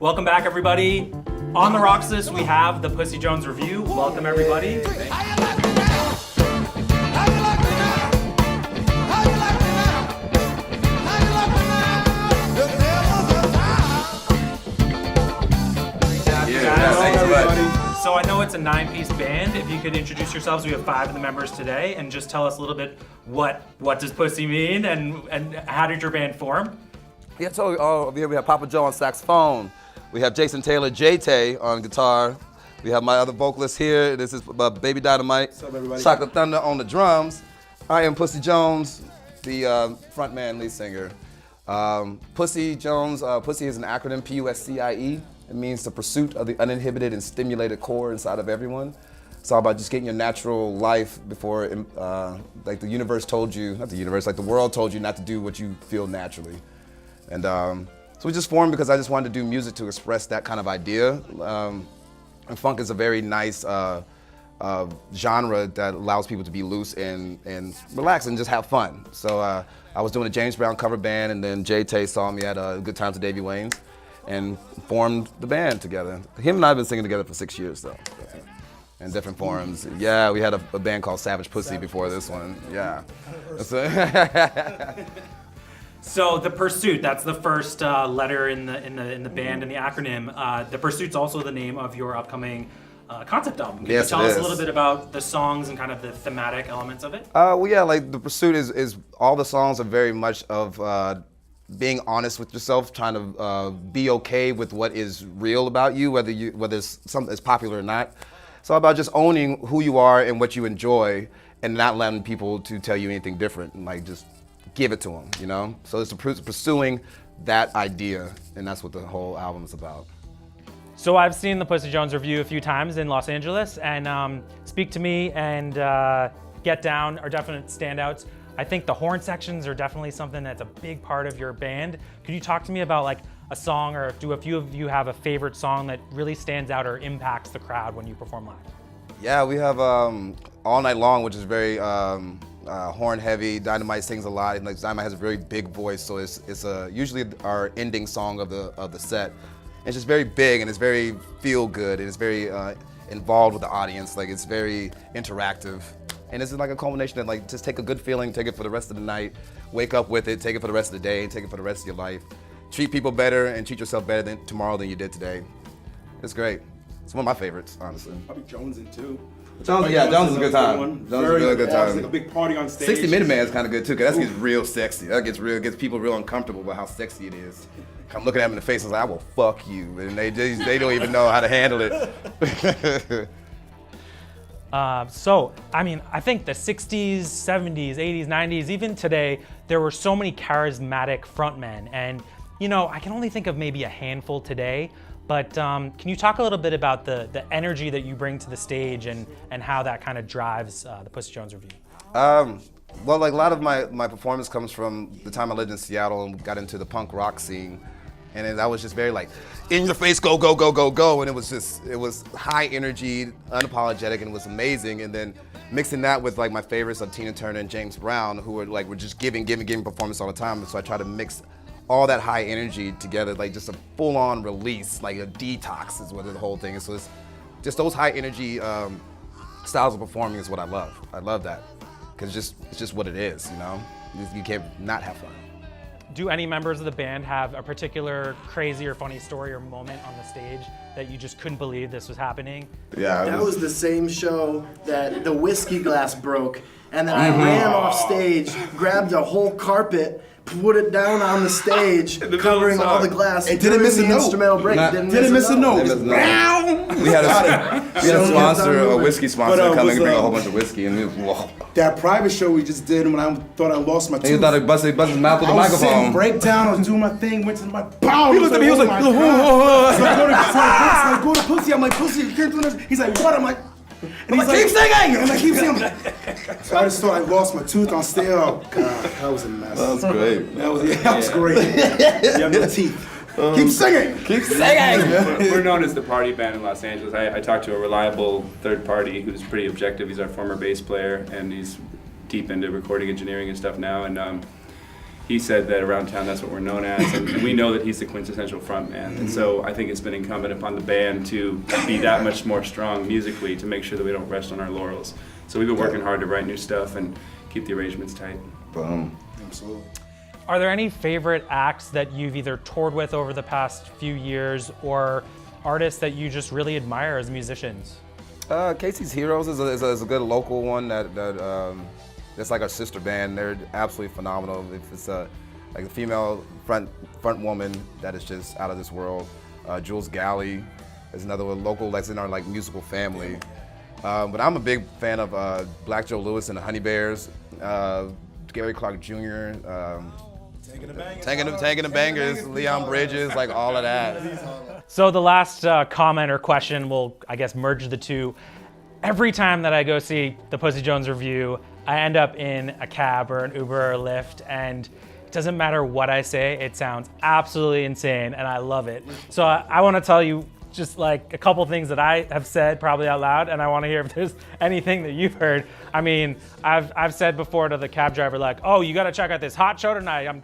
Welcome back, everybody. On the Rox List, we have the Puscie Jones Revue. Welcome, everybody. So I know it's a 9-piece band. If you could introduce yourselves, we have 5 of the members today, and just tell us a little bit what does Puscie mean and how did your band form? Yeah, so we have Papa Joe on saxophone. We have Jason Taylor, JayTay on guitar. We have my other vocalist here. This is Baby Dynomite. What's up, everybody? Chocolate Thunder on the drums. I am Puscie Jones, the frontman lead singer. Puscie Jones, Puscie is an acronym, P-U-S-C-I-E. It means the pursuit of the uninhibited and stimulated core inside of everyone. It's all about just getting your natural life before, like the universe told you, not the universe, like the world told you not to do what you feel naturally. And so we just formed because I just wanted to do music to express that kind of idea. And funk is a very nice genre that allows people to be loose and relax and just have fun. So I was doing a James Brown cover band, and then JayTay saw me at Good Times at Davy Wayne's and formed the band together. Him and I have been singing together for 6 years, though, in different forms. Yeah, we had a band called Savage Pussy before this one. Yeah. So the Pursuit, that's the first letter in the band and the acronym. The Pursuit's also the name of your upcoming concept album. Can you tell us a little bit about the songs and kind of the thematic elements of it? Well, yeah, like the Pursuit is all the songs are very much of being honest with yourself, trying to be okay with what is real about you, whether it's something that's popular or not. So about just owning who you are and what you enjoy, and not letting people to tell you anything different, and like just give it to them, you know? So it's pursuing that idea, and that's what the whole album is about. So I've seen the Puscie Jones Revue a few times in Los Angeles, and Speak to Me and Get Down are definite standouts. I think the horn sections are definitely something that's a big part of your band. Could you talk to me about like a song, or do a few of you have a favorite song that really stands out or impacts the crowd when you perform live? Yeah, we have All Night Long, which is very horn heavy. Dynomite sings a lot, and like Dynomite has a very big voice, so it's usually our ending song of the set. It's just very big, and it's very feel good, and it's very involved with the audience. Like it's very interactive. And it's like a culmination of like, just take a good feeling, take it for the rest of the night, wake up with it, take it for the rest of the day, and take it for the rest of your life. Treat people better and treat yourself better tomorrow than you did today. It's great. It's one of my favorites, honestly. Probably Jones in too. Jones is a good time. Jones is a really good time. Like a big party on stage. 60 Minute Man is kind of good too, because that gets real sexy. That gets people real uncomfortable about how sexy it is. I'm looking at them in the face and like, I will fuck you, and they don't even know how to handle it. So, I mean, I think the 60s, 70s, 80s, 90s, even today, there were so many charismatic frontmen. And, you know, I can only think of maybe a handful today. But can you talk a little bit about the energy that you bring to the stage and how that kind of drives the Puscie Jones Revue? Well, like a lot of my performance comes from the time I lived in Seattle and got into the punk rock scene. And then I was just very like, in your face, go, go, go, go, go. And it was high energy, unapologetic, and it was amazing. And then mixing that with like my favorites of Tina Turner and James Brown, who were just giving performance all the time. And so I try to mix all that high energy together, like just a full-on release, like a detox is what the whole thing is. So it's just those high energy styles of performing is what I love. I love that, because it's just what it is, you know? You can't not have fun. Do any members of the band have a particular crazy or funny story or moment on the stage that you just couldn't believe this was happening? Yeah, that was the same show that the whiskey glass broke, and then I ran off stage, grabbed a whole carpet, put it down on the stage, covering all the glass. It didn't miss a note. Instrumental break. Didn't miss a note. We had a sponsor, a whiskey sponsor, come and bring a whole bunch of whiskey, and whoa. That private show we just did when I thought I lost my tooth. He thought he busted his mouth with the microphone. I was breakdown, I was doing my thing, went to my pow. He looked at me, he was like, so I go to Puscie, I'm like, Puscie, you can't do this. He's like, what? I'm like, and he's like, keep singing! And I keep singing. So I just thought I lost my tooth on stage. Oh God, that was a mess. That was great. That was great. You have no teeth. Keep singing! Keep singing! We're known as the party band in Los Angeles. I talked to a reliable third party who's pretty objective. He's our former bass player, and he's deep into recording engineering and stuff now. And he said that around town that's what we're known as, and we know that he's the quintessential frontman. And so I think it's been incumbent upon the band to be that much more strong musically to make sure that we don't rest on our laurels. So we've been working hard to write new stuff and keep the arrangements tight. Boom. Absolutely. Are there any favorite acts that you've either toured with over the past few years or artists that you just really admire as musicians? Casey's Heroes is a good local one that's like our sister band. They're absolutely phenomenal. It's like a female front woman that is just out of this world. Jules Golie is another local that's in our like musical family. But I'm a big fan of Black Joe Lewis and the Honey Bears, Gary Clark Jr., Tanking the Bangers, Leon Bridges, like all of that. So the last comment or question will, I guess, merge the two. Every time that I go see the Puscie Jones Revue, I end up in a cab or an Uber or a Lyft, and it doesn't matter what I say, it sounds absolutely insane, and I love it. So I want to tell you just like a couple things that I have said probably out loud, and I want to hear if there's anything that you've heard. I mean, I've said before to the cab driver, like, oh, you got to check out this hot show tonight. I'm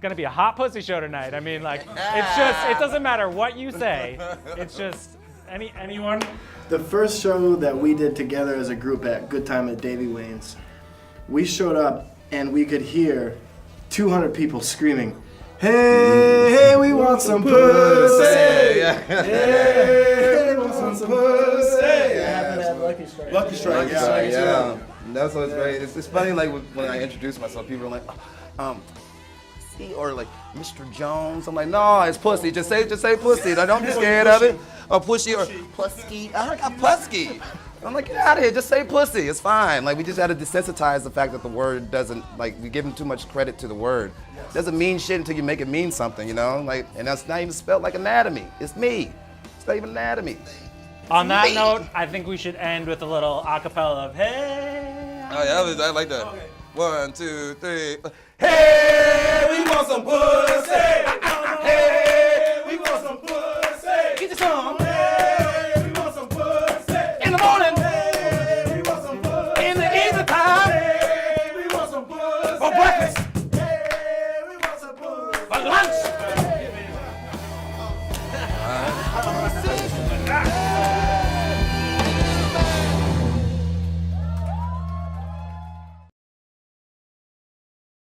gonna be a hot pussy show tonight. I mean, like, it's just, it doesn't matter what you say. It's just anyone. The first show that we did together as a group at Good Time at Davy Wayne's, we showed up and we could hear 200 people screaming, "Hey, we want some pussy! Hey, we want some pussy!" It happened at Lucky Strike. Lucky Strike, Yeah. That's what's great. It's funny, like when I introduce myself, people are like, or like Mr. Jones. I'm like, no, it's Pussy. Just say Pussy. Don't be scared of it. Or Puscie or Puskie. I got Puskie. I'm like, get out of here. Just say Pussy. It's fine. Like we just had to desensitize the fact that the word doesn't, like, we give too much credit to the word. It doesn't mean shit until you make it mean something, you know? Like, and that's not even spelled like anatomy. It's me. It's not even anatomy. On that note, I think we should end with a little acapella of hey. Oh yeah, I like that. Okay. 1, 2, 3. Hey, we want some pussy.